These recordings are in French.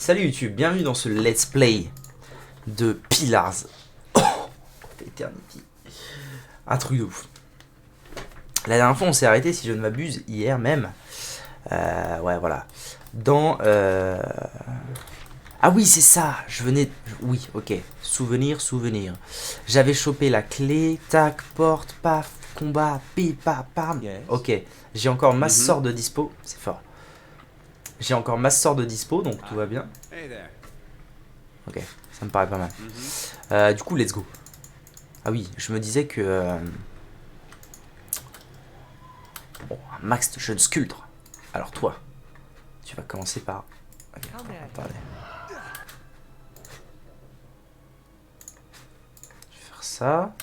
Salut YouTube, bienvenue dans ce let's play de Pillars of Eternity. Un truc de ouf. La dernière fois on s'est arrêté, si je ne m'abuse, hier même. Ouais voilà. Dans... Ah oui c'est ça, je venais... Oui, ok. Souvenir. J'avais chopé la clé, tac, porte, paf, combat, pipa, pam. Ok, j'ai encore ma sort de dispo, c'est fort. J'ai encore ma sort de dispo, donc tout va bien. Ok, ça me paraît pas mal. Du coup, let's go. Ah oui, je me disais que... Bon, un max de jeunes sculptres. Alors toi, tu vas commencer par... Okay, attendez. Je vais faire ça.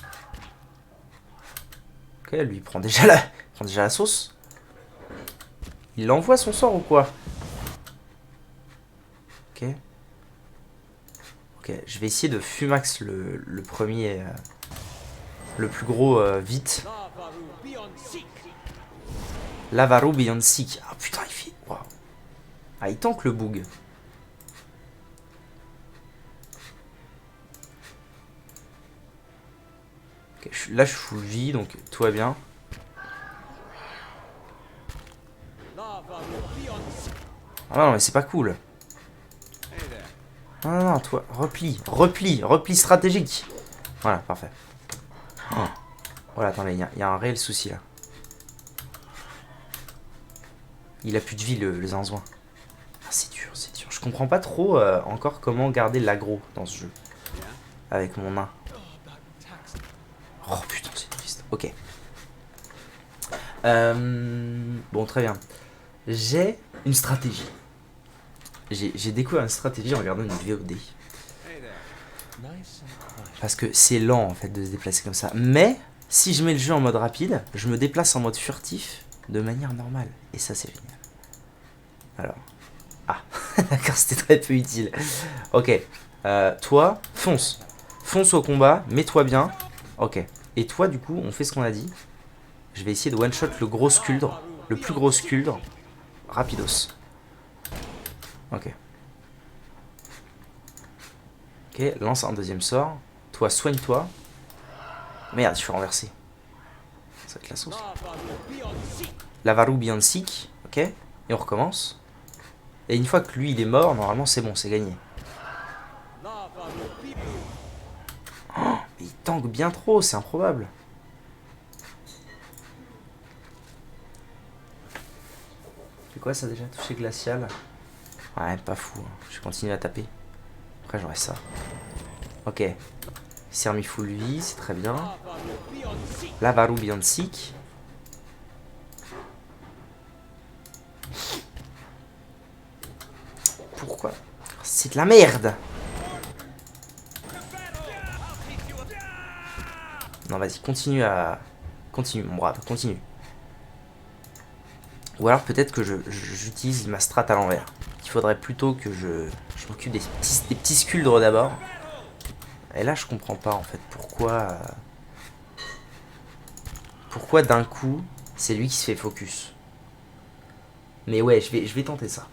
Ok, lui il prend déjà la sauce. Il envoie son sort ou quoi? Ok. Ok, je vais essayer de fumax le premier, le plus gros vite. Lavaru Beyond Sick. Ah putain, il fait... Wow. Ah, il tank le boog. Okay, là, je suis full vie, donc tout va bien. Ah non, mais c'est pas cool. Non, toi, repli stratégique. Voilà, parfait. Oh. Voilà, attendez, il y a un réel souci là. Il a plus de vie le zinzouin. Ah, c'est dur. Je comprends pas trop encore comment garder l'aggro dans ce jeu. Avec mon nain. Oh putain, c'est triste. Ok. Bon, très bien. J'ai une stratégie. J'ai découvert une stratégie en regardant une VOD. Parce que c'est lent en fait de se déplacer comme ça. Mais si je mets le jeu en mode rapide, je me déplace en mode furtif de manière normale. Et ça c'est génial. Alors. Ah, d'accord, c'était très peu utile. Ok. Toi, fonce. Fonce au combat, mets-toi bien. Ok. Et toi du coup, on fait ce qu'on a dit. Je vais essayer de one-shot le gros sculdre. Le plus gros sculdre. Rapidos. Ok. Ok, lance un deuxième sort. Toi, soigne-toi. Merde, je suis renversé. Ça va être la sauce. Lavaru Beyond Sick. Ok. Et on recommence. Et une fois que lui, il est mort, normalement, c'est bon, c'est gagné. Oh, mais il tank bien trop, c'est improbable. C'est quoi ça déjà? Toucher glacial. Ouais, pas fou. Hein. Je vais continuer à taper. Après, j'aurai ça. Ok. Il s'est remis full vie, c'est très bien. Lavaru Beyond Sick. Pourquoi? C'est de la merde. Non, vas-y, continue à... Continue, mon brave, continue. Ou alors peut-être que j'utilise ma strat à l'envers. Il faudrait plutôt que je m'occupe des petits sculdres d'abord. Et là, je comprends pas, en fait, pourquoi... Pourquoi d'un coup, c'est lui qui se fait focus. Mais ouais, je vais tenter ça.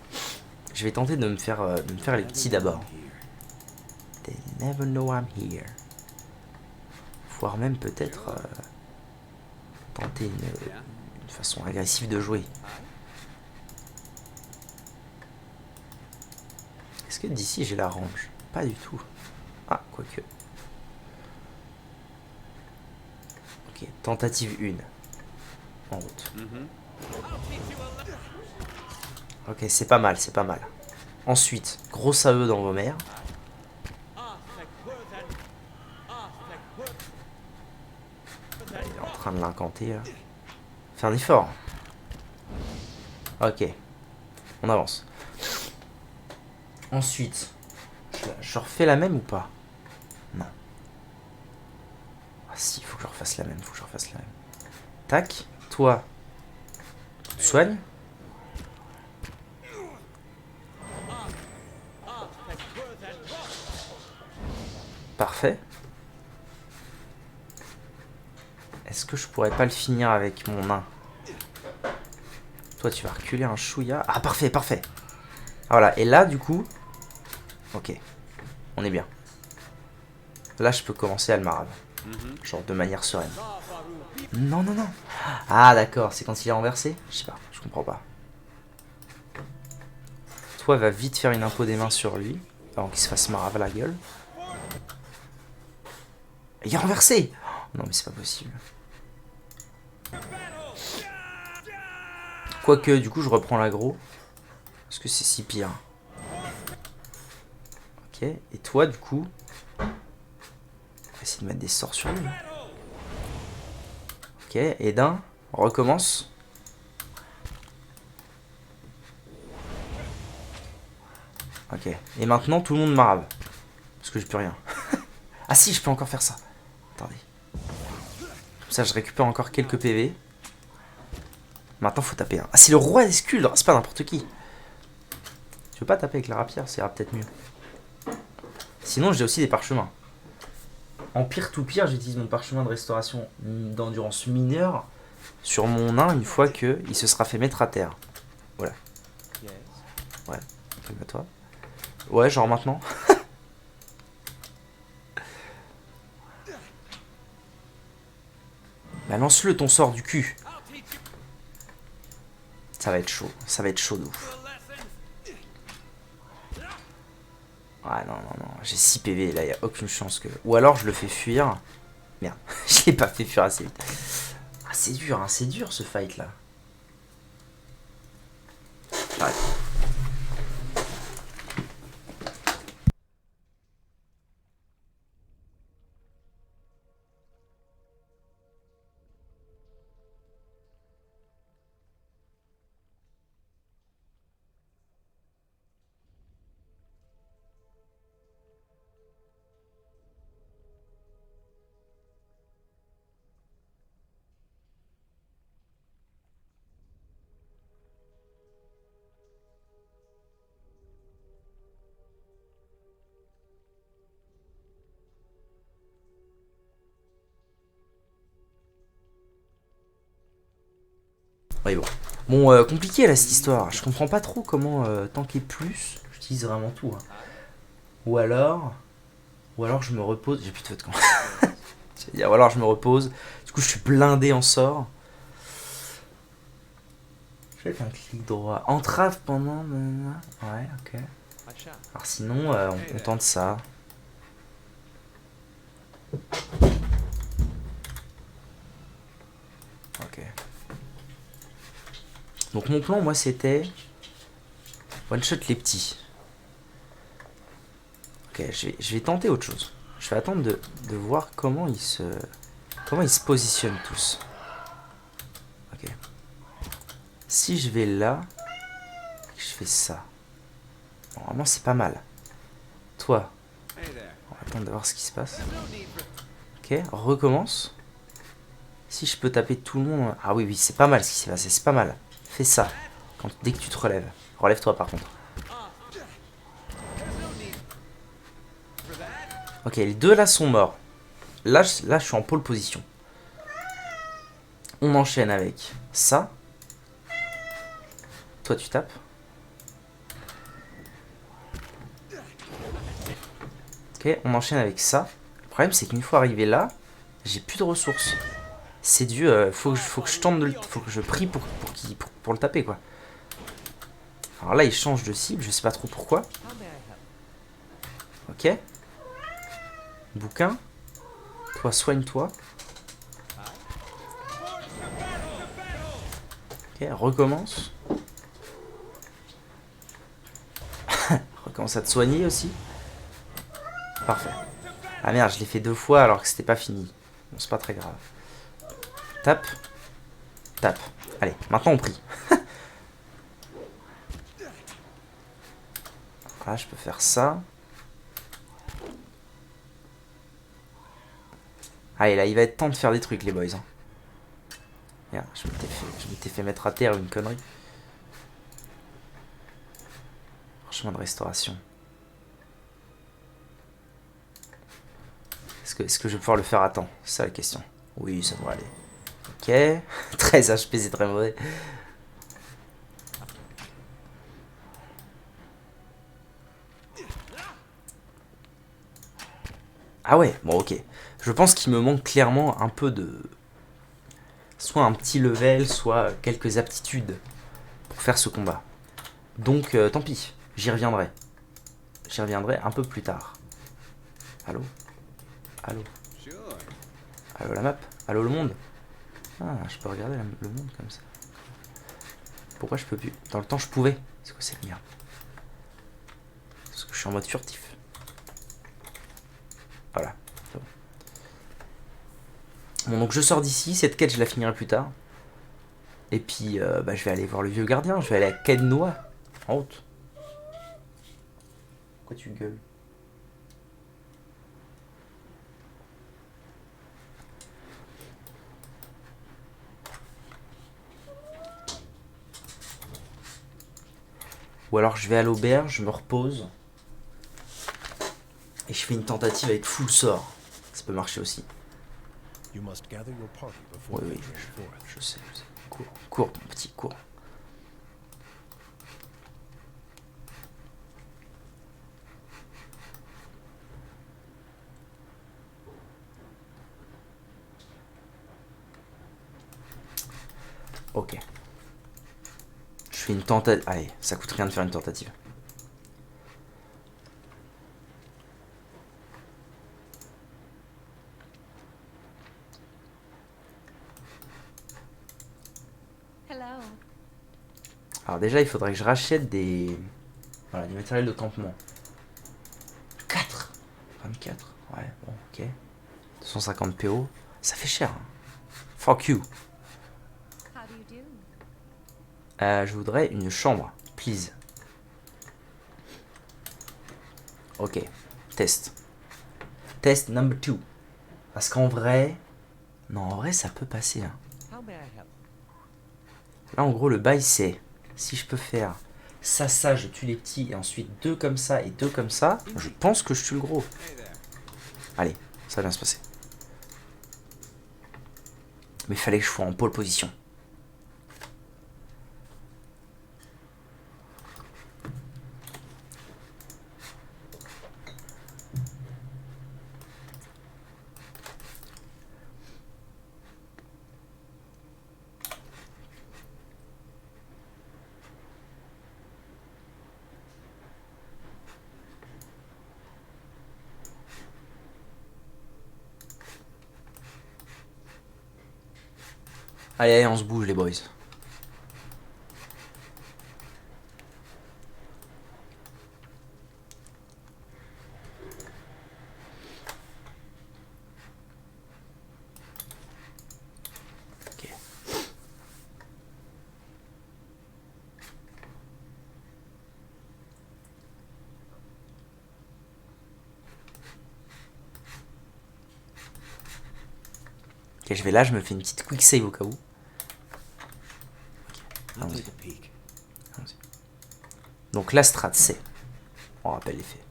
Je vais tenter de me faire les petits d'abord. They never know I'm here. Voire même peut-être tenter une façon agressive de jouer. Est-ce que d'ici j'ai la range? Pas du tout. Ah, quoique. Ok, tentative 1. En route. Ok, c'est pas mal, c'est pas mal. Ensuite, gros AE dans vos mers. Il est en train de l'incanter là. Fais un effort. Ok. On avance. Ensuite, je refais la même ou pas? Non. Ah si, il faut que je refasse la même, Tac, toi, soigne. Parfait. Est-ce que je pourrais pas le finir avec mon nain? Toi, tu vas reculer un chouïa. Ah, parfait. Ah, voilà, et là, du coup, Ok. On est bien. Là, je peux commencer à le marave. Genre de manière sereine. Non, non, non. Ah, d'accord. C'est quand il est renversé? Je sais pas. Je comprends pas. Toi, va vite faire une impôt des mains sur lui. Avant qu'il se fasse marave à la gueule. Il est renversé! Non, mais c'est pas possible. Quoique, du coup, je reprends l'aggro. Parce que c'est si pire. Ok. Et toi, du coup... On va essayer de mettre des sorts sur lui. Ok. Et d'un. On recommence. Ok. Et maintenant, tout le monde marave. Parce que j'ai plus rien. Ah si, je peux encore faire ça. Attendez. Comme ça, je récupère encore quelques PV. Maintenant, faut taper un. Ah, c'est le roi des sculdres. C'est pas n'importe qui. Tu veux pas taper avec la rapière? Ça ira peut-être mieux. Sinon, j'ai aussi des parchemins. En pire tout pire, j'utilise mon parchemin de restauration d'endurance mineure sur mon nain une fois qu'il se sera fait mettre à terre. Voilà. Ouais, calme-toi. Ouais, genre maintenant. Bah lance-le ton sort du cul. Ça va être chaud de ouf. Ouais, non, non, non, j'ai 6 PV, là, y a aucune chance que... Ou alors je le fais fuir. Merde, je l'ai pas fait fuir assez vite. Ah, c'est dur ce fight là. J'arrête. Ouais, bon. Bon, compliqué là cette histoire. Je comprends pas trop comment tanker plus. J'utilise vraiment tout. Hein. Ou alors. Ou alors je me repose. J'ai plus de feu de camp. Ou alors je me repose. Du coup, je suis blindé en sort. Je vais faire un clic droit. Entrave pendant. Ouais, ok. Alors sinon, on tente ça. Ok. Donc mon plan, moi, c'était one shot les petits. Ok, je vais tenter autre chose. Je vais attendre de voir comment ils se positionnent tous. Ok. Si je vais là, je fais ça. Normalement, c'est pas mal. Toi, on va attendre de voir ce qui se passe. Ok, recommence. Si je peux taper tout le monde... Ah oui, oui, c'est pas mal ce qui s'est passé, c'est pas mal. Fais ça, dès que tu te relèves. Relève-toi par contre. Ok, les deux là sont morts. Là, je suis en pole position. On enchaîne avec ça. Toi, tu tapes. Ok, on enchaîne avec ça. Le problème, c'est qu'une fois arrivé là, j'ai plus de ressources. C'est dû, faut que je tente faut que je prie pour le taper, quoi. Alors là, il change de cible, je sais pas trop pourquoi. Ok. Bouquin. Toi, soigne-toi. Ok, recommence. Recommence à te soigner aussi. Parfait. Ah merde, je l'ai fait 2 fois alors que c'était pas fini. Bon, c'est pas très grave. Tape. Tape. Allez, maintenant on prie. Là, je peux faire ça. Allez, là, il va être temps de faire des trucs, les boys. Hein. Regarde, je m'étais fait mettre à terre une connerie. Chemin de restauration. Est-ce que je vais pouvoir le faire à temps? C'est ça la question. Oui, ça devrait aller. Ok. 13 HP, c'est très mauvais. Ah ouais, bon ok. Je pense qu'il me manque clairement un peu de... Soit un petit level, soit quelques aptitudes pour faire ce combat. Donc tant pis, j'y reviendrai. J'y reviendrai un peu plus tard. Allô? Allô? Allô la map? Allô le monde? Ah, je peux regarder le monde comme ça. Pourquoi je peux plus? Dans le temps je pouvais. C'est quoi cette merde? Parce que je suis en mode furtif. Voilà. Bon, donc je sors d'ici. Cette quête je la finirai plus tard. Et puis bah, je vais aller voir le vieux gardien. Je vais aller à Kednoa. En route. Pourquoi tu gueules? Ou alors je vais à l'auberge, je me repose. Et je fais une tentative avec full sort. Ça peut marcher aussi. Oui, oui, je sais. Cours, cours, mon petit, cours. Ok. Je fais une tentative. Allez, ça coûte rien de faire une tentative. Alors déjà, il faudrait que je rachète des... Voilà, du matériel de campement. 4 24. Ouais, bon, ok. 250 PO. Ça fait cher. Hein. Fuck you. Je voudrais une chambre. Please. Ok. Test. Test number 2. Parce qu'en vrai... Non, en vrai, ça peut passer. Hein. Là, en gros, le bail, c'est... Si je peux faire... Ça, je tue les petits. Et ensuite, 2 comme ça et 2 comme ça. Je pense que je tue le gros. Allez, ça va bien se passer. Mais il fallait que je sois en pole position. Allez, allez, on se bouge les boys. Ok. Ok, je vais là, je me fais une petite quick save au cas où. Allons-y. Donc la strat c'est, on rappelle les faits.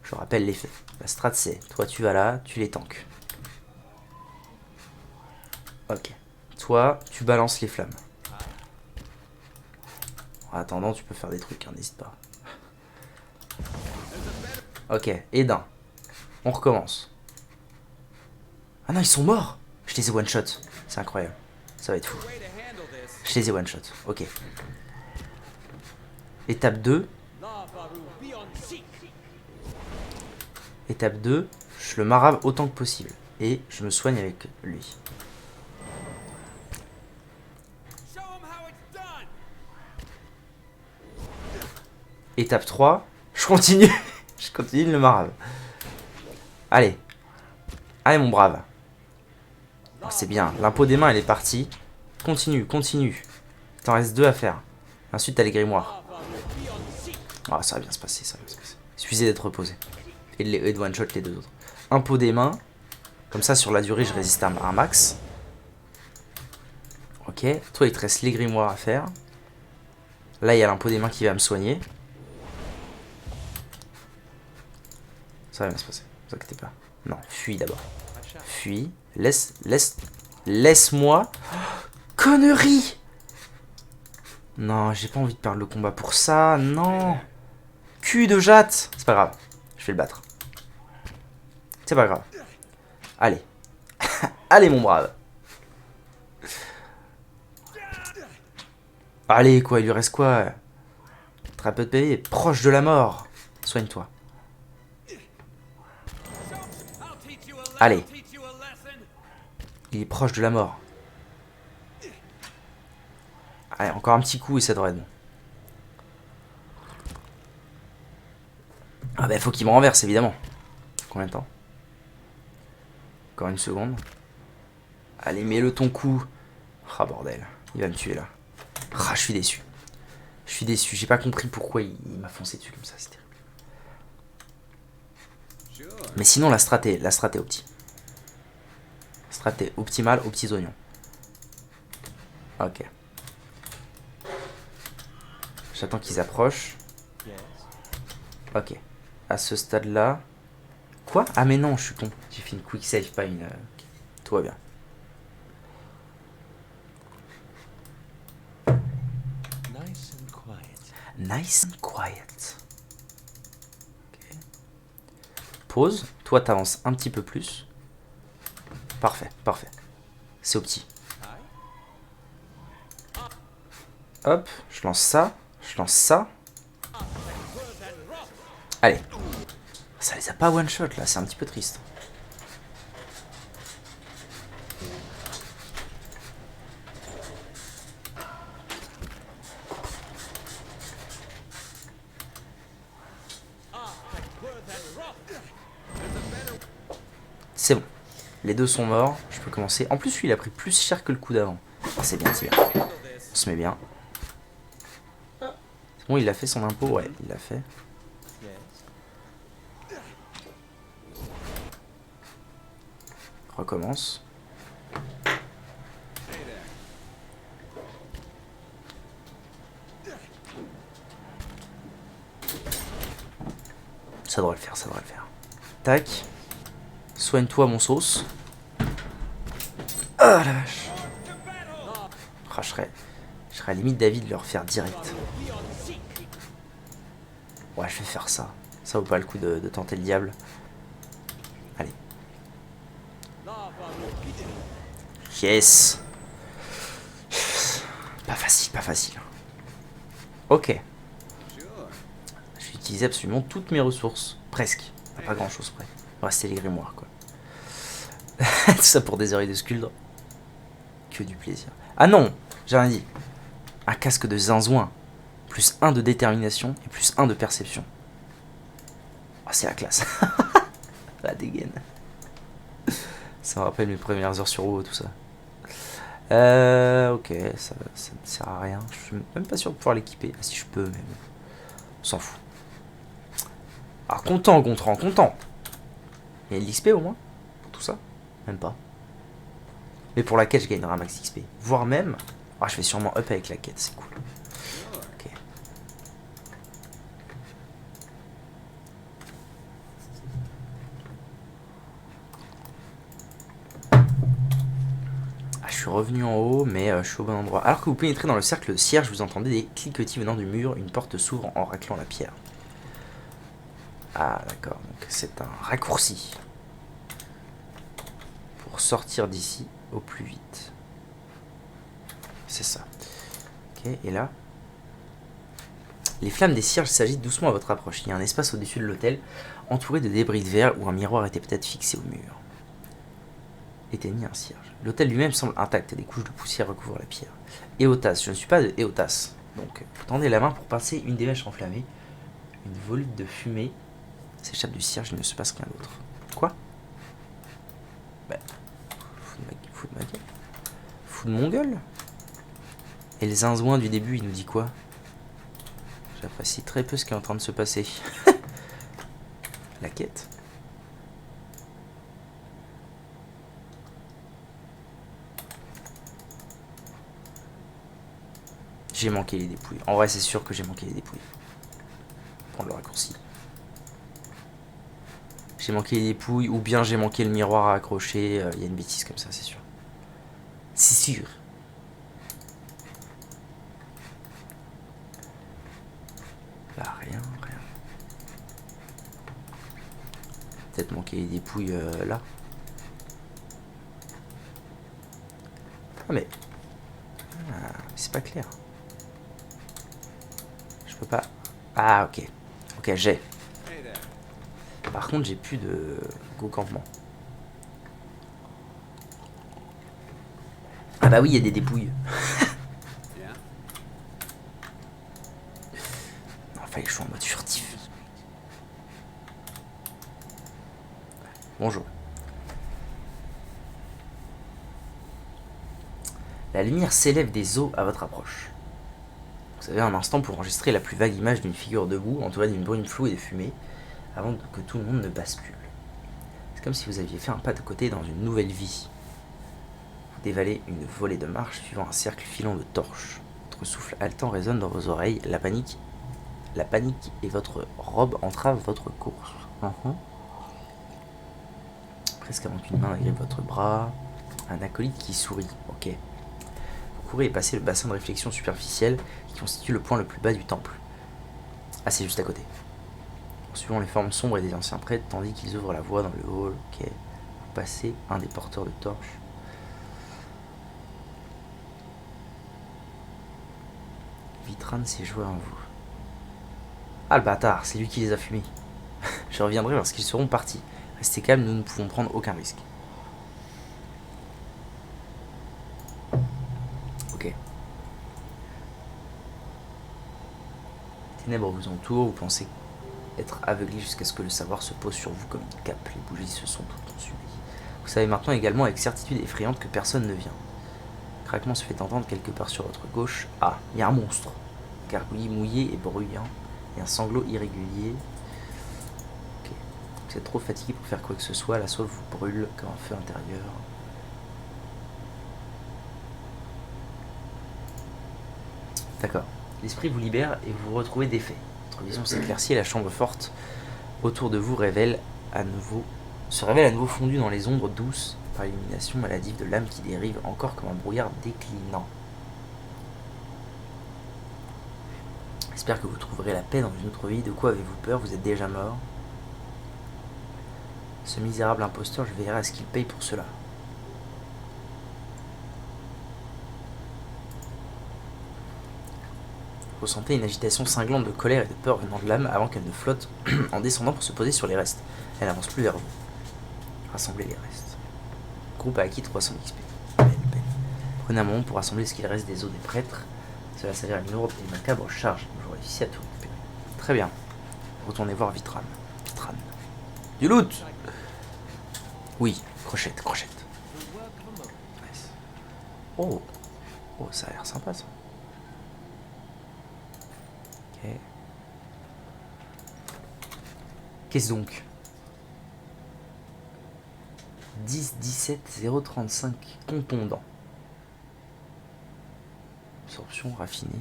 Je rappelle les faits. La strat c'est, toi tu vas là, tu les tanks. Ok. Toi, tu balances les flammes. En attendant, tu peux faire des trucs, hein, n'hésite pas. Ok, et d'un. On recommence. Ah non, ils sont morts. Je les ai one shot. C'est incroyable. Ça va être fou. Je les ai one shot. Ok. Étape 2. Étape 2. Je le marave autant que possible. Et je me soigne avec lui. Étape 3. Je continue. Je continue de le marave. Allez. Allez mon brave. Oh, c'est bien. L'impôt des mains, elle est partie. Continue, continue. T'en reste 2 à faire. Ensuite, t'as les grimoires. Ah, ça va bien se passer, ça va bien se passer. Il suffisait d'être reposé. Et de one-shot les 2 autres. Impôt des mains. Comme ça, sur la durée, je résiste à un max. Ok. Toi, il te reste les grimoires à faire. Là, il y a l'impôt des mains qui va me soigner. Ça va bien se passer. Ne vous inquiétez pas. Non, fuis d'abord. Fuis. Laisse-moi. Oh, connerie! Non, j'ai pas envie de perdre le combat pour ça. Non. Cul de jatte. C'est pas grave. Je vais le battre. C'est pas grave. Allez. Allez, mon brave. Allez, quoi, il lui reste quoi? Très peu de PV, proche de la mort. Soigne-toi. Allez. Il est proche de la mort. Allez, encore un petit coup et ça devrait être bon. Ah bah, faut qu'il me renverse, évidemment. Combien de temps? Encore une seconde. Allez, mets-le ton coup. Ah, bordel. Il va me tuer, là. Ah, je suis déçu. Je suis déçu. J'ai pas compris pourquoi il m'a foncé dessus comme ça. C'est terrible. Mais sinon, la strat est opti. Strat est optimale aux petits oignons. Ok. J'attends qu'ils approchent. Ok. À ce stade-là... Quoi? Ah mais non, je suis con. J'ai fait une quick save, pas une... Okay. Tout va bien. Nice and quiet. Okay. Pause. Toi, t'avances un petit peu plus. Parfait, parfait. C'est au petit. Hop, je lance ça. Je lance ça. Allez. Ça les a pas one shot là, c'est un petit peu triste. C'est bon. Les deux sont morts. Je peux commencer. En plus, lui, il a pris plus cher que le coup d'avant. Ah, c'est bien, c'est bien. On se met bien. C'est bon, il a fait son impôt. Ouais, il l'a fait. Recommence. Ça devrait le faire, ça devrait le faire. Tac. Soigne-toi, mon sauce. Ah la vache. Oh, je serais à la limite d'avis de le refaire direct. Ouais, je vais faire ça. Ça vaut pas le coup de tenter le diable. Allez. Yes. Pas facile, pas facile. Ok. J'ai utilisé absolument toutes mes ressources. Presque. Pas grand chose près. Il va rester les grimoires, quoi. Tout ça pour des oreilles de sculdre. Que du plaisir. Ah non, j'ai rien dit. Un casque de zinzouin. Plus 1 de détermination et plus 1 de perception. Oh, c'est la classe. La dégaine. Ça me rappelle mes premières heures sur WoW, tout ça. Ok, ça ne sert à rien. Je suis même pas sûr de pouvoir l'équiper. Ah, si je peux, mais bon. On s'en fout. Alors, content, Gontran, content. Il y a de l'XP au moins pour tout ça? Même pas. Mais pour la quête, je gagnerai un max XP. Voire même... Ah, je vais sûrement up avec la quête, c'est cool. Ok. Ah, je suis revenu en haut, mais je suis au bon endroit. Alors que vous pénétrez dans le cercle de cierge, vous entendez des cliquetis venant du mur. Une porte s'ouvre en raclant la pierre. Ah, d'accord. Donc c'est un raccourci. Pour sortir d'ici au plus vite. C'est ça. Ok, et là... Les flammes des cierges s'agitent doucement à votre approche. Il y a un espace au-dessus de l'hôtel, entouré de débris de verre où un miroir était peut-être fixé au mur. Éteignez un cierge. L'hôtel lui-même semble intact et des couches de poussière recouvrent la pierre. Éotas, je ne suis pas de Éotas. Donc, vous tendez la main pour passer une des mèches enflammées. Une volute de fumée s'échappe du cierge, il ne se passe rien d'autre. Quoi? Bah, fous de ma gueule. Fous de mon gueule. Et le zinzouin du début, il nous dit quoi? J'apprécie très peu ce qui est en train de se passer. La quête. J'ai manqué les dépouilles. En vrai, c'est sûr que j'ai manqué les dépouilles. Prendre le raccourci. J'ai manqué les dépouilles, ou bien j'ai manqué le miroir à accrocher. Il y a une bêtise comme ça, c'est sûr. C'est sûr. Là, rien, rien. Peut-être manquer les dépouilles là. Ah mais... c'est pas clair. Je peux pas... Ah ok. Ok, j'ai. Par contre, j'ai plus de go campement. Ah bah oui, il y a des dépouilles. Non, fallait que je sois en mode furtif. Bonjour. La lumière s'élève des eaux à votre approche. Vous avez un instant pour enregistrer la plus vague image d'une figure debout, entourée d'une brume floue et de fumée, avant que tout le monde ne bascule. C'est comme si vous aviez fait un pas de côté dans une nouvelle vie. Vous dévalez une volée de marche suivant un cercle filant de torches. Votre souffle haletant résonne dans vos oreilles. La panique et votre robe entravent votre course. Presque avant qu'une main n'agrippe votre bras. Un acolyte qui sourit. Ok. Vous courez et passez le bassin de réflexion superficielle qui constitue le point le plus bas du temple. Ah, c'est juste à côté. En suivant les formes sombres et des anciens prêtres, tandis qu'ils ouvrent la voie dans le hall. Ok. Vous passez un des porteurs de torches. Vitran s'est joué en vous. Ah le bâtard, c'est lui qui les a fumés. Je reviendrai lorsqu'ils seront partis. Restez calme, nous ne pouvons prendre aucun risque. Ok. Les ténèbres vous entourent, vous pensez être aveuglé jusqu'à ce que le savoir se pose sur vous comme une cape. Les bougies se sont toutes consumies. Vous savez maintenant également avec certitude effrayante que personne ne vient. Le craquement se fait entendre quelque part sur votre gauche. Ah, il y a un monstre. Gargouillis mouillé et bruyant. Et un sanglot irrégulier. Ok. Vous êtes trop fatigué pour faire quoi que ce soit. La soif vous brûle comme un feu intérieur. D'accord. L'esprit vous libère et vous vous retrouvez défait. Votre vision s'éclaircit et la chambre forte autour de vous se révèle à nouveau fondue dans les ombres douces par l'illumination maladive de l'âme qui dérive encore comme un brouillard déclinant. J'espère que vous trouverez la paix dans une autre vie. De quoi avez-vous peur? Vous êtes déjà mort. Ce misérable imposteur, je veillerai à ce qu'il paye pour cela. Vous ressentez une agitation cinglante de colère et de peur venant de l'âme avant qu'elle ne flotte en descendant pour se poser sur les restes. Elle n'avance plus vers vous. Rassemblez les restes. Le groupe a acquis 300 XP. Prenez un moment pour rassembler ce qu'il reste des os des prêtres. Cela s'avère une lourde et macabre charge. Vous réussissez à tout récupérer. Très bien. Retournez voir Vitran. Vitran. Du loot! Oui, crochette. Nice. Oh, ça a l'air sympa ça. Ok. Qu'est-ce donc? 10 17 035 contondant. Absorption raffinée.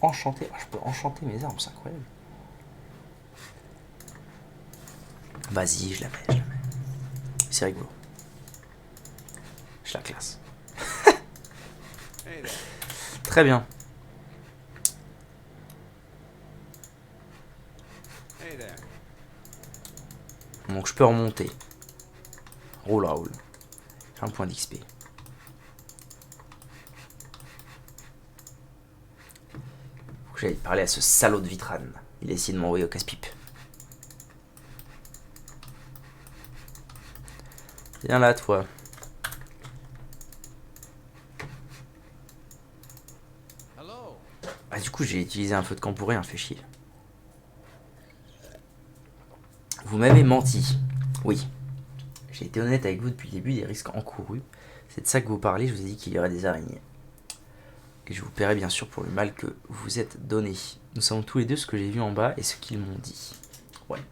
Enchanté. Ah, je peux enchanter mes armes, c'est incroyable. Vas-y, je la mets. C'est rigolo. Je la classe. Très bien. Donc je peux remonter. Roule. J'ai un point d'XP. Faut que j'aille parler à ce salaud de Vitran. Il a essayé de m'envoyer au casse-pipe. Viens là, toi. Ah, du coup, j'ai utilisé un feu de camp pour rien, fait chier. Vous m'avez menti. Oui. J'ai été honnête avec vous depuis le début des risques encourus. C'est de ça que vous parlez, je vous ai dit qu'il y aurait des araignées. Et je vous paierai bien sûr pour le mal que vous êtes donné. Nous savons tous les deux ce que j'ai vu en bas et ce qu'ils m'ont dit. Ouais.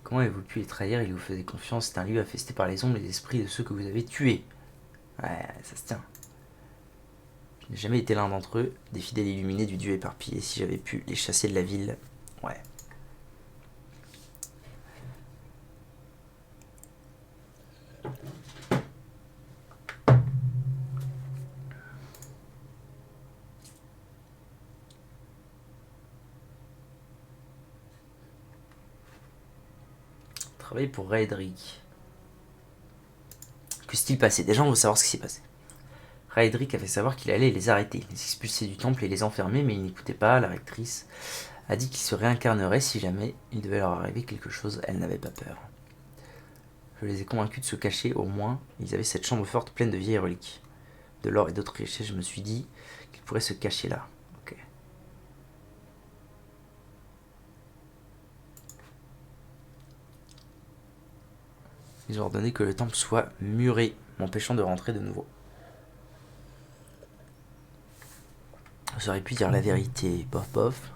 Comment avez-vous pu les trahir? Ils vous faisaient confiance, c'est un lieu infesté par les ombres et les esprits de ceux que vous avez tués. Ouais, ça se tient. Je n'ai jamais été l'un d'entre eux, des fidèles illuminés du dieu éparpillé. Si j'avais pu les chasser de la ville, ouais. Travailler pour Raedric. Que s'est-il passé? Déjà, on veut savoir ce qui s'est passé. Raedric a fait savoir qu'il allait les arrêter, les expulser du temple et les enfermer, mais ils n'écoutaient pas. La rectrice a dit qu'il se réincarnerait si jamais il devait leur arriver quelque chose. Elle n'avait pas peur. Je les ai convaincus de se cacher, au moins. Ils avaient cette chambre forte pleine de vieilles reliques. De l'or et d'autres richesses, je me suis dit qu'ils pourraient se cacher là. Ok. Ils ont ordonné que le temple soit muré, m'empêchant de rentrer de nouveau. J'aurais pu dire la vérité, bof bof.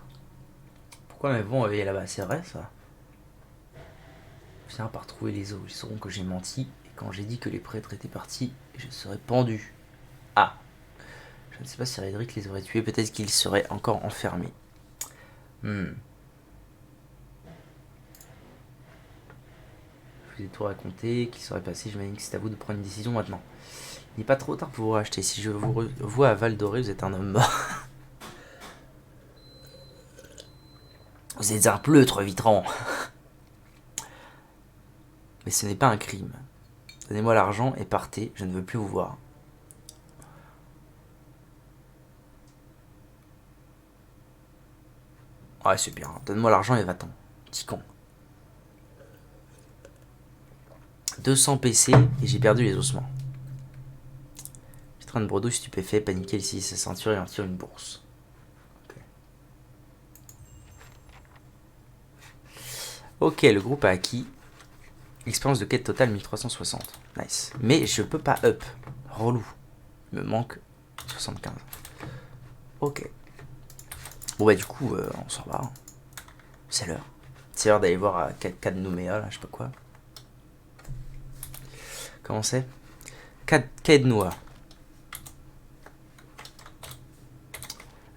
Pourquoi mes bons réveillés là-bas? C'est vrai ça? Viens par trouver les os, ils sauront que j'ai menti. Et quand j'ai dit que les prêtres étaient partis, je serais pendu. Ah! Je ne sais pas si Raedric les aurait tués, peut-être qu'ils seraient encore enfermés. Je vous ai tout raconté, qu'il serait passé, j'imagine que c'est à vous de prendre une décision maintenant. Il n'est pas trop tard pour vous racheter. Si je vous vois à Val d'Orée, vous êtes un homme mort. Vous êtes un pleutre, Vitran. Mais ce n'est pas un crime. Donnez-moi l'argent et partez, je ne veux plus vous voir. Ouais, c'est bien. Donne-moi l'argent et va-t'en. Petit con. 200 PC et j'ai perdu les ossements. Train de bredouille stupéfait, paniqué, ici sa ceinture et en tire une bourse. Ok, le groupe a acquis. Expérience de quête totale 1360. Nice. Mais je peux pas up. Relou. Il me manque 75. Ok. Bon bah du coup, on s'en va. C'est l'heure. C'est l'heure d'aller voir à Cad Nouméa, là, je sais pas quoi. Comment c'est? Cadnoa.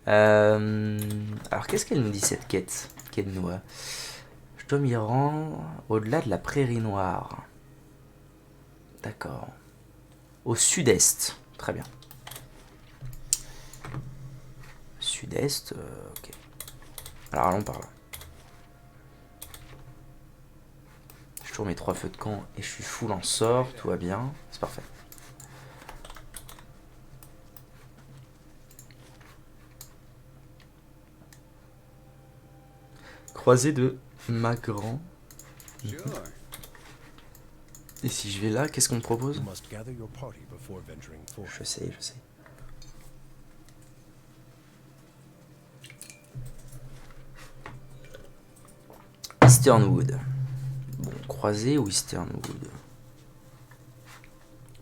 Alors qu'est-ce qu'elle nous dit cette quête? Cadnoa. Je dois m'y rendre au-delà de la prairie noire. D'accord. Au sud-est. Très bien. Sud-est, ok. Alors allons par là. Je tourne mes 3 feux de camp et je suis full en sort, tout va bien. C'est parfait. Croisée de Magran. Et si je vais là, qu'est-ce qu'on me propose? Je sais, je sais. Easternwood. Bon, croisée ou Easternwood?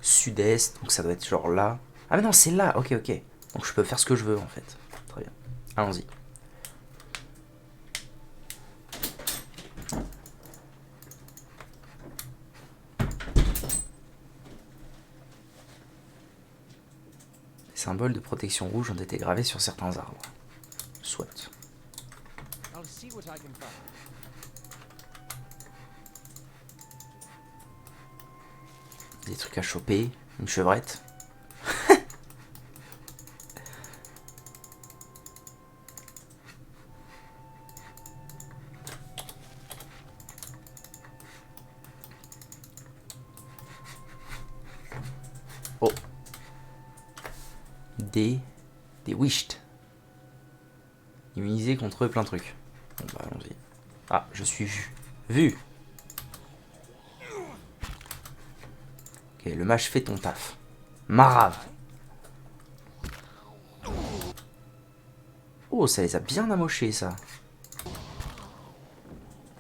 Sud-est, donc ça doit être genre là. Ah mais non, c'est là, ok, ok. Donc je peux faire ce que je veux en fait. Très bien. Allons-y. Les symboles de protection rouge ont été gravés sur certains arbres. Soit. Des trucs à choper, une chevrette. Oh. Des wished. Immunisé contre plein de trucs. Bon bah allons-y. Ah, je suis vu. Vu. Ok, le mage fait ton taf. Marave. Oh, ça les a bien amochés, ça.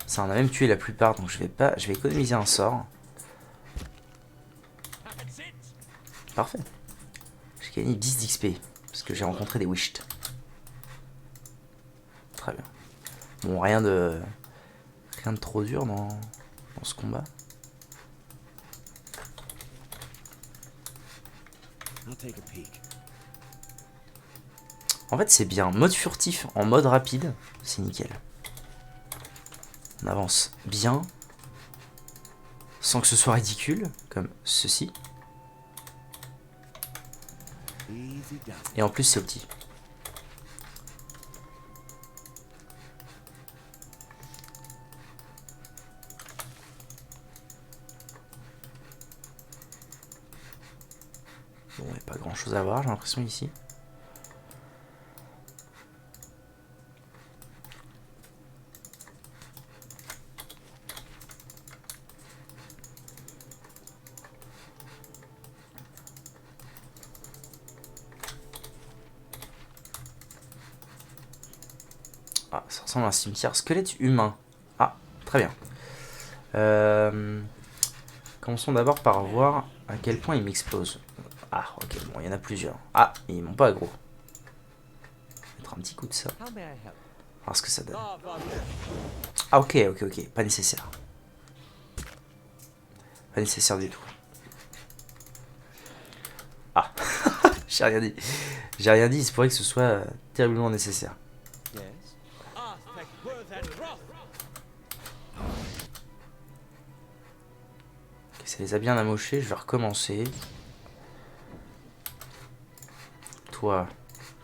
Ça en a même tué la plupart, donc je vais économiser un sort. Parfait. J'ai gagné 10 d'XP, parce que j'ai rencontré des wished. Très bien. Bon, rien de trop dur dans ce combat. En fait, c'est bien. Mode furtif en mode rapide, c'est nickel. On avance bien, sans que ce soit ridicule, comme ceci. Et en plus, c'est opti. Bon, il n'y a pas grand chose à voir, j'ai l'impression ici. Ah, ça ressemble à un cimetière. Squelette humain. Ah, très bien. Commençons d'abord par voir à quel point il m'explose. Ah, ok, bon, il y en a plusieurs. Ah, ils m'ont pas aggro. Mettre un petit coup de ça. Voir ce que ça donne. Ah, ok, ok, ok. Pas nécessaire. Pas nécessaire du tout. Ah, j'ai rien dit. J'ai rien dit, il se pourrait que ce soit terriblement nécessaire. Ok, ça les a bien amochés, je vais recommencer. Toi,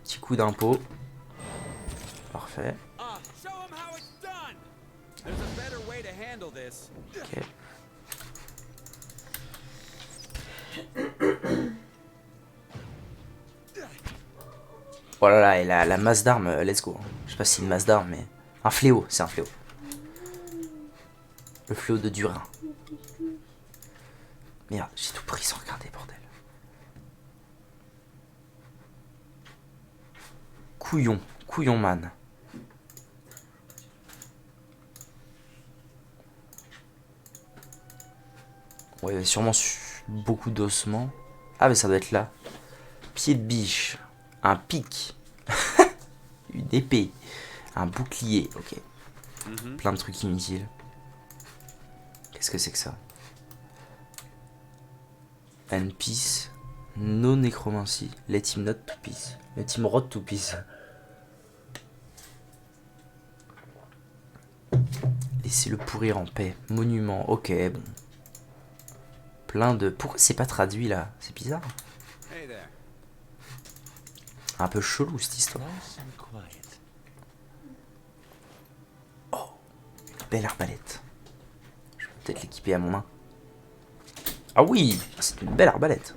petit coup d'impôt. Parfait. Ok. Oh là là, et la masse d'armes, let's go. Je sais pas si c'est une masse d'armes, mais... Un fléau, c'est un fléau. Le fléau de Durin. Merde, j'ai tout pris sans regarder, bordel. Couillon, couillon man. Ouais, il y a sûrement beaucoup d'ossements. Ah, mais ça doit être là. Pied de biche. Un pic. Une épée. Un bouclier, ok. Plein de trucs inutiles. Qu'est-ce que c'est que ça? And peace. No necromancy. Let him not to peace. Let him rot to peace. Laissez-le pourrir en paix. Monument, ok, bon. Plein de... Pourquoi c'est pas traduit là? C'est bizarre. Un peu chelou cette histoire. Oh, une belle arbalète. Je vais peut-être l'équiper à mon main. Ah oui, c'est une belle arbalète.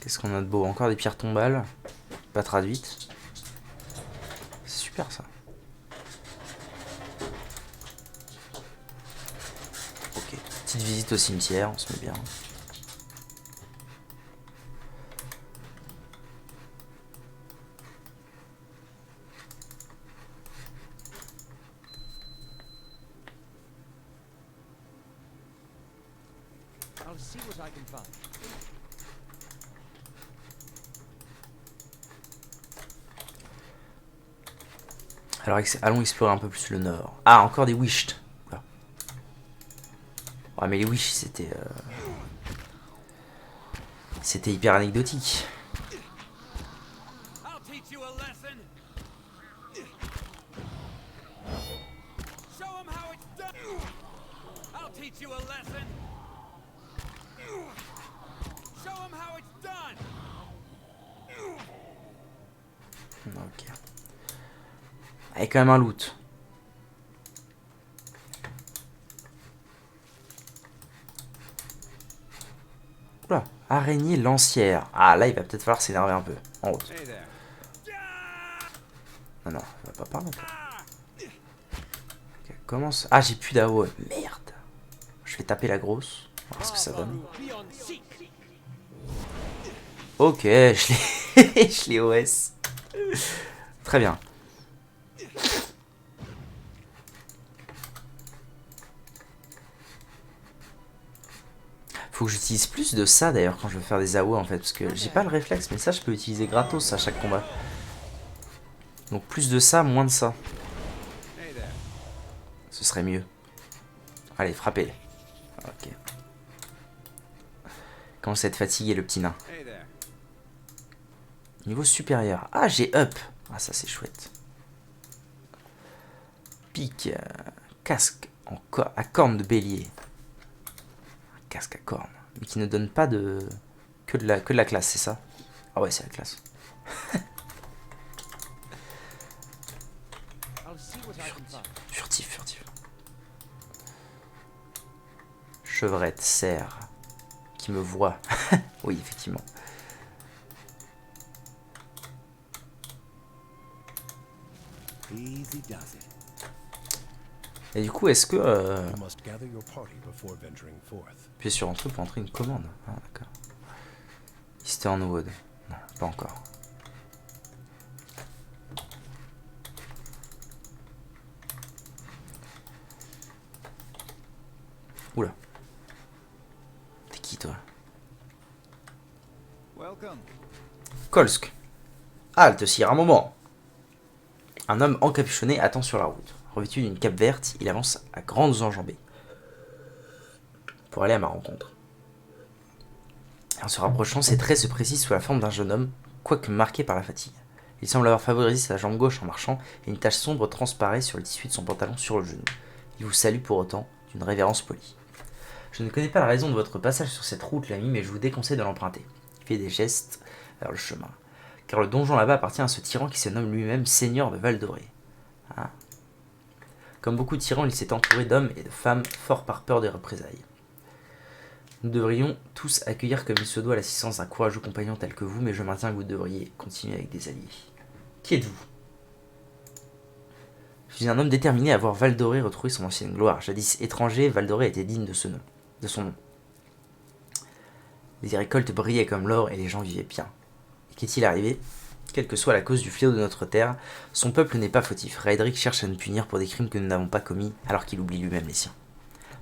Qu'est-ce qu'on a de beau? Encore des pierres tombales. Pas traduites. C'est super ça. Ok, petite visite au cimetière, on se met bien. Alors allons explorer un peu plus le nord. Ah, encore des wished. Ouais, mais les wish c'était c'était hyper anecdotique. Ok. Il y a quand même un loot. Oula, araignée lancière. Ah, là, il va peut-être falloir s'énerver un peu. En route. Non, non, il va pas par là. Ok, commence. Ah, j'ai plus d'AO. Merde. Je vais taper la grosse. On va voir ce que ça donne. Ok, je l'ai OS. Très bien. Faut que j'utilise plus de ça d'ailleurs quand je veux faire des AO en fait. Parce que j'ai pas le réflexe, mais ça je peux utiliser gratos à chaque combat. Donc plus de ça, moins de ça. Ce serait mieux. Allez, frappez. Ok. Commence à être fatigué le petit nain. Niveau supérieur. Ah, j'ai up. Ah, ça c'est chouette. Pique. Casque à cornes de bélier. Un casque à cornes. Mais qui ne donne pas de... Que de la classe, c'est ça? Ah ouais, c'est la classe. chevrette, cerf, qui me voit. Oui, effectivement. Et du coup, est-ce que... Appuyer sur un truc pour entrer une commande. Ah, d'accord. Eastern Wood. Non, pas encore. Oula. T'es qui, toi? Kolsk. Halte, sire, un moment. Un homme encapuchonné attend sur la route. Revêtu d'une cape verte, il avance à grandes enjambées pour aller à ma rencontre. En se rapprochant, ses traits se précisent sous la forme d'un jeune homme, quoique marqué par la fatigue. Il semble avoir favorisé sa jambe gauche en marchant, et une tache sombre transparaît sur le tissu de son pantalon sur le genou. Il vous salue pour autant, d'une révérence polie. Je ne connais pas la raison de votre passage sur cette route, l'ami, mais je vous déconseille de l'emprunter. Il fait des gestes vers le chemin. Car le donjon là-bas appartient à ce tyran qui se nomme lui-même Seigneur de Val-Doré. Ah. Comme beaucoup de tyrans, il s'est entouré d'hommes et de femmes, forts par peur des représailles. Nous devrions tous accueillir comme il se doit l'assistance d'un courageux compagnon tel que vous, mais je maintiens que vous devriez continuer avec des alliés. Qui êtes-vous? Je suis un homme déterminé à voir Val-Doré retrouver son ancienne gloire. Jadis étranger, Val-Doré était digne de son nom. Les récoltes brillaient comme l'or et les gens vivaient bien. Et qu'est-il arrivé? Quelle que soit la cause du fléau de notre terre, son peuple n'est pas fautif. Raedric cherche à nous punir pour des crimes que nous n'avons pas commis, alors qu'il oublie lui-même les siens.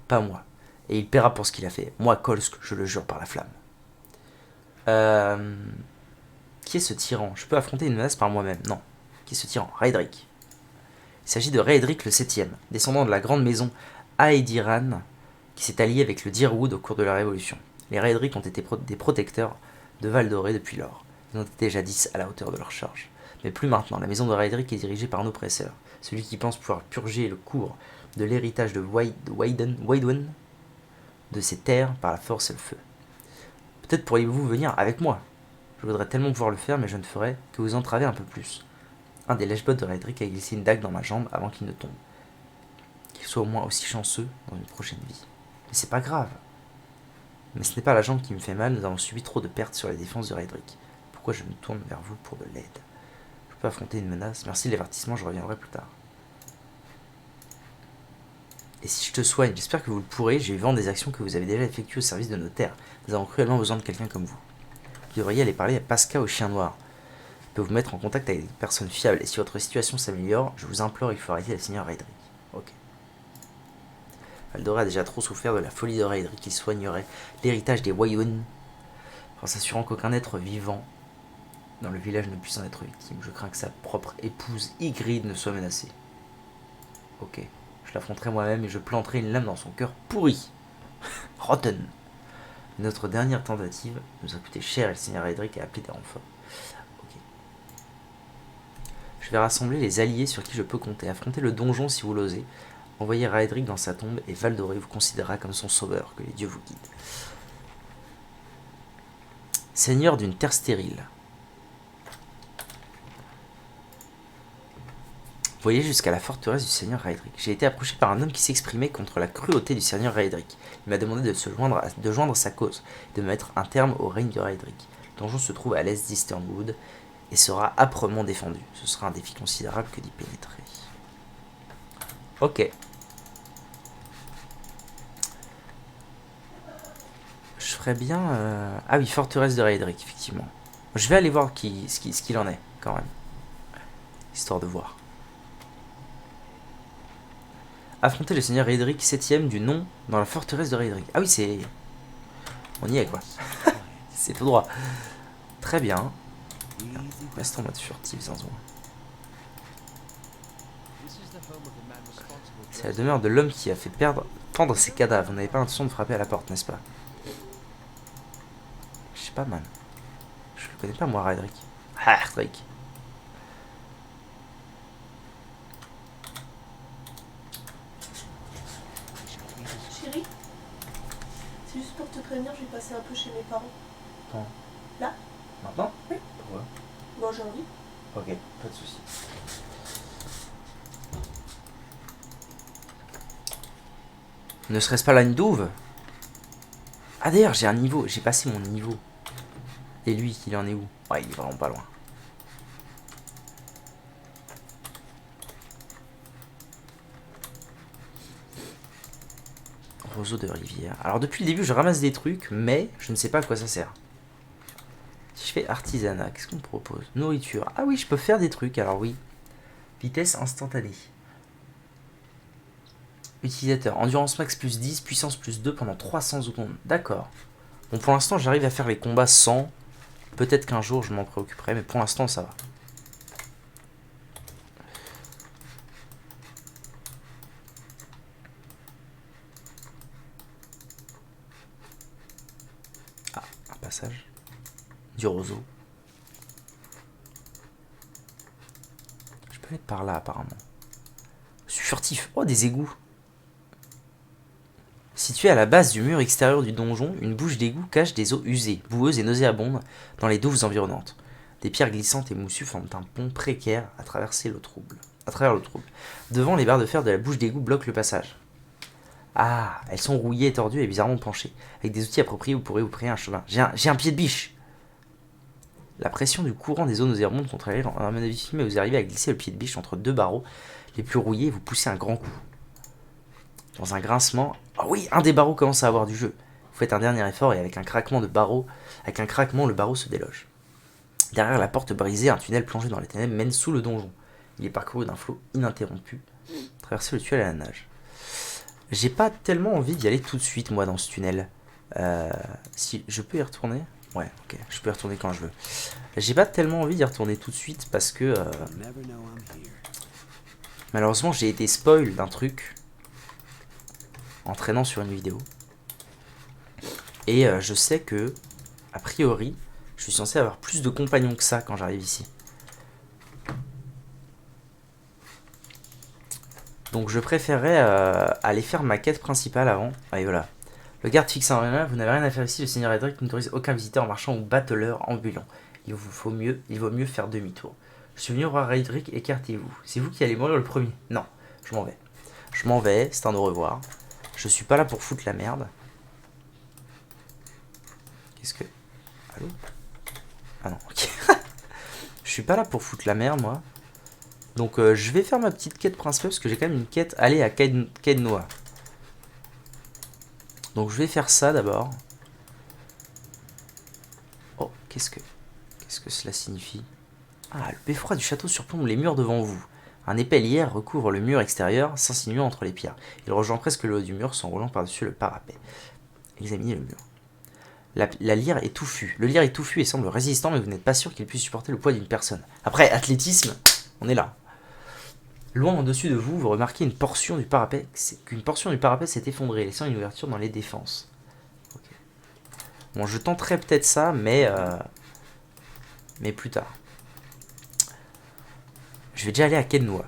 Pas moi. Et il paiera pour ce qu'il a fait. Moi, Kolsk, je le jure par la flamme. Qui est ce tyran? Je peux affronter une menace par moi-même. Non. Qui est ce tyran? Raedric. Il s'agit de Raedric le 7e, descendant de la grande maison Aediran, qui s'est allié avec le Dyrwood au cours de la Révolution. Les Raedric ont été des protecteurs de Val-Doré depuis lors. Ils ont été jadis à la hauteur de leur charge. Mais plus maintenant, la maison de Raedric est dirigée par un oppresseur, celui qui pense pouvoir purger le cours de l'héritage de Waidwen, de ses terres par la force et le feu. Peut-être pourriez-vous venir avec moi. Je voudrais tellement pouvoir le faire, mais je ne ferai que vous entraver un peu plus. Un des lèche-bottes de Raedric a glissé une dague dans ma jambe avant qu'il ne tombe. Qu'il soit au moins aussi chanceux dans une prochaine vie. Mais c'est pas grave. Mais ce n'est pas la jambe qui me fait mal, nous avons subi trop de pertes sur la défense de Raedric. Pourquoi je me tourne vers vous pour de l'aide? Je peux affronter une menace. Merci de l'avertissement, je reviendrai plus tard. Et si je te soigne, j'espère que vous le pourrez, j'ai eu vent des actions que vous avez déjà effectuées au service de nos terres. Nous avons cruellement besoin de quelqu'un comme vous. Vous devriez aller parler à Pasca au chien noir. Il peut vous mettre en contact avec des personnes fiables, et si votre situation s'améliore, je vous implore, il faut arrêter le seigneur Raedric. Ok. Val-Doré a déjà trop souffert de la folie de Raedric, il soignerait l'héritage des Waidwen, en s'assurant qu'aucun être vivant dans le village ne puisse en être victime. Je crains que sa propre épouse Ygritte ne soit menacée. Ok. Je l'affronterai moi-même et je planterai une lame dans son cœur pourri. Rotten. Notre dernière tentative nous a coûté cher et le seigneur Raedric a appelé des renforts. Ok. Je vais rassembler les alliés sur qui je peux compter. Affronter le donjon si vous l'osez. Envoyer Raedric dans sa tombe et Val-Doré vous considérera comme son sauveur. Que les dieux vous guident. Seigneur d'une terre stérile. Voyez jusqu'à la forteresse du seigneur Raedric. J'ai été approché par un homme qui s'exprimait contre la cruauté du seigneur Raedric. Il m'a demandé de joindre sa cause, de mettre un terme au règne de Raedric. Le donjon se trouve à l'est d'Easternwood et sera âprement défendu. Ce sera un défi considérable que d'y pénétrer. Ok. Je ferais bien... Ah oui, forteresse de Raedric, effectivement. Je vais aller voir ce qu'il en est, quand même. Histoire de voir. Affronter le seigneur Raedric 7ème du nom dans la forteresse de Raedric. Ah oui, c'est... On y est, quoi. C'est tout droit. Très bien. Reste en mode furtif, Zinzon. C'est la demeure de l'homme qui a fait pendre ses cadavres. Vous n'avez pas l'intention de frapper à la porte, n'est-ce pas? Je sais pas, man. Je le connais pas, moi, Raedric. Raedric. Chérie, c'est juste pour te prévenir, je vais passer un peu chez mes parents. Quand? Là? Maintenant? Oui. Pourquoi? Bon, j'ai envie. Ok, pas de soucis. Ne serait-ce pas là une douve? Ah d'ailleurs, j'ai un niveau, j'ai passé mon niveau. Et lui, il en est où? Ouais, il est vraiment pas loin. Roseau de rivière. Alors depuis le début, je ramasse des trucs, mais je ne sais pas à quoi ça sert. Si je fais artisanat, qu'est-ce qu'on me propose? Nourriture. Ah oui, je peux faire des trucs, alors oui. Vitesse instantanée. Utilisateur. Endurance max plus 10, puissance plus 2 pendant 300 secondes. D'accord. Bon, pour l'instant, j'arrive à faire les combats sans. Peut-être qu'un jour, je m'en préoccuperai, mais pour l'instant, ça va. Ah, un passage. Du roseau. Je peux être par là, apparemment. Je suis furtif. Oh, des égouts. Situé à la base du mur extérieur du donjon, une bouche d'égout cache des eaux usées, boueuses et nauséabondes dans les douves environnantes. Des pierres glissantes et moussues forment un pont précaire à travers l'eau trouble. Devant, les barres de fer de la bouche d'égout bloquent le passage. Ah, elles sont rouillées, tordues et bizarrement penchées. Avec des outils appropriés, vous pourrez vous créer un chemin. J'ai un pied de biche. La pression du courant des eaux nauséabondes contre l'air en un avis mais vous arrivez à glisser le pied de biche entre deux barreaux les plus rouillés et vous poussez un grand coup. Dans un grincement, oh oui, un des barreaux commence à avoir du jeu. Vous faites un dernier effort et avec un craquement, le barreau se déloge. Derrière la porte brisée, un tunnel plongé dans les ténèbres mène sous le donjon. Il est parcouru d'un flot ininterrompu. Traverser le tunnel à la nage. J'ai pas tellement envie d'y aller tout de suite, moi, dans ce tunnel. Si je peux y retourner? Ouais, ok, je peux y retourner quand je veux. J'ai pas tellement envie d'y retourner tout de suite parce que... malheureusement, j'ai été spoil d'un truc en traînant sur une vidéo. Et je sais que, a priori, je suis censé avoir plus de compagnons que ça quand j'arrive ici. Donc je préférerais aller faire ma quête principale avant. Allez, voilà. Le garde fixe en rien, vous n'avez rien à faire ici, le seigneur Edric n'autorise aucun visiteur marchand ou battleur ambulant. Il vaut mieux faire demi-tour. Je suis venu au roi Edric, écartez-vous. C'est vous qui allez mourir le premier. Non, je m'en vais. Je m'en vais, c'est un au revoir. Je suis pas là pour foutre la merde. Qu'est-ce que... Allô? Ah non, ok. Je suis pas là pour foutre la merde, moi. Donc je vais faire ma petite quête principale, parce que j'ai quand même une quête aller à Kednoa. Donc je vais faire ça d'abord. Oh, qu'est-ce que cela signifie? Ah, le beffroi du château surplombe les murs devant vous. Un épais lierre recouvre le mur extérieur, s'insinuant entre les pierres. Il rejoint presque le haut du mur, s'enroulant par-dessus le parapet. Examinez le mur. La lyre est touffue. Le lyre est touffu et semble résistant, mais vous n'êtes pas sûr qu'il puisse supporter le poids d'une personne. Après, athlétisme, on est là. Loin en-dessus de vous, vous remarquez qu'une portion du parapet s'est effondrée, laissant une ouverture dans les défenses. Okay. Bon, je tenterai peut-être ça, mais plus tard. Je vais déjà aller à Kednoa.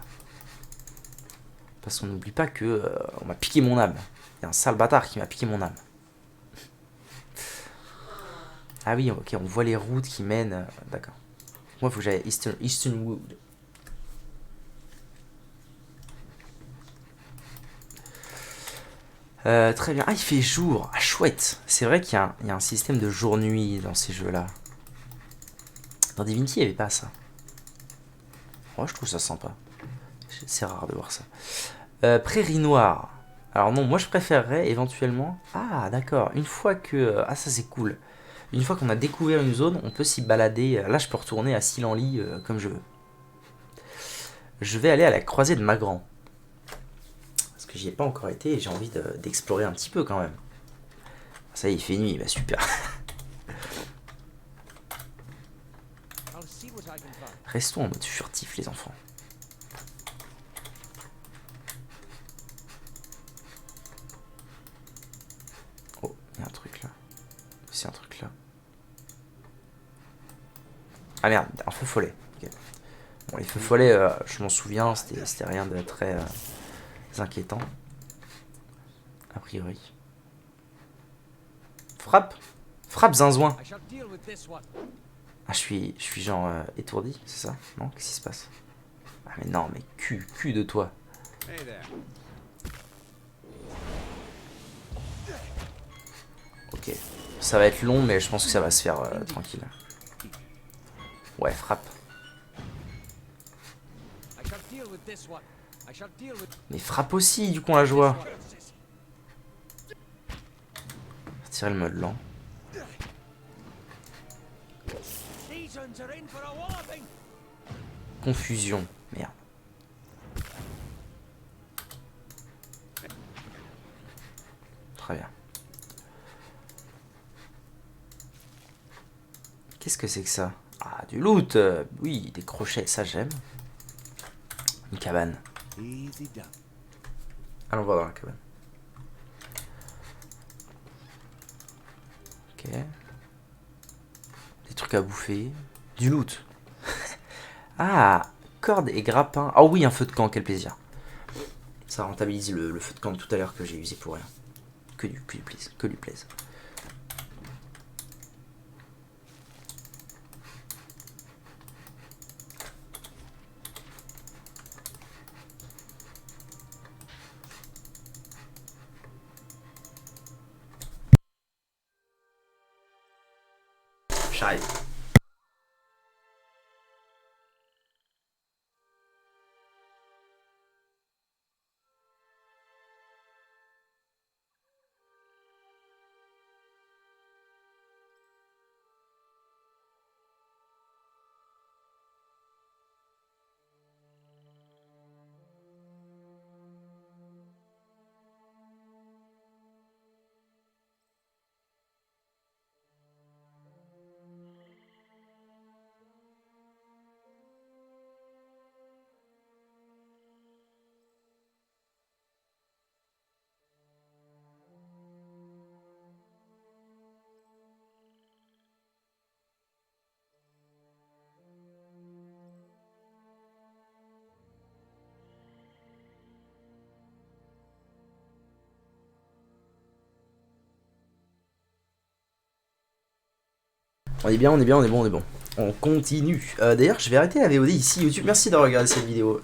Parce qu'on n'oublie pas que on m'a piqué mon âme. Il y a un sale bâtard qui m'a piqué mon âme. Ah oui, ok, on voit les routes qui mènent. D'accord. Moi, il faut que j'aille à Easternwood. Très bien. Ah, il fait jour. Ah, chouette. C'est vrai qu'il y a un système de jour-nuit dans ces jeux-là. Dans Divinity, il n'y avait pas ça. Moi, je trouve ça sympa. C'est rare de voir ça. Prairie Noire. Alors non, moi, je préférerais éventuellement... Ah, d'accord. Une fois que... Ah, ça, c'est cool. Une fois qu'on a découvert une zone, on peut s'y balader. Là, je peux retourner à Silanli comme je veux. Je vais aller à la croisée de Magran. Parce que j'y ai pas encore été et j'ai envie d'explorer un petit peu quand même. Ça y est, il fait nuit, bah super. Restons en mode furtif, les enfants. Oh, il y a un truc là. C'est un truc là. Ah merde, un feu follet. Okay. Bon, les feux follets, je m'en souviens, c'était rien de très inquiétant. A priori. Frappe! Frappe, zinzouin! Ah, je suis genre étourdi, c'est ça? Non? Qu'est-ce qui se passe? Ah, mais non, mais cul de toi. Ok. Ça va être long, mais je pense que ça va se faire tranquille. Ouais, frappe. Mais frappe aussi, du coup, on la joie. Tirer le mode lent. Confusion. Merde. Très bien. Qu'est-ce que c'est que ça? Ah, du loot. Oui, des crochets, ça j'aime. Une cabane. Allons voir dans la cabane. Ok. Des trucs à bouffer. Du loot. Ah, corde et grappin. Ah oui, un feu de camp, quel plaisir. Ça rentabilise le feu de camp de tout à l'heure que j'ai usé pour rien. Que du plaise, que lui plaise. J'arrive. On est bien, on est bien, on est bon, on est bon. On continue. D'ailleurs, je vais arrêter la VOD ici YouTube. Merci d'avoir regardé cette vidéo.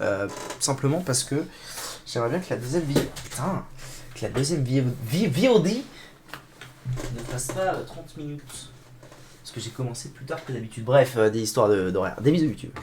Simplement parce que j'aimerais bien que la deuxième vidéo. Putain, que la deuxième VOD ne fasse pas 30 minutes. Parce que j'ai commencé plus tard que d'habitude. Bref, des histoires d'horaire. Des bisous YouTube.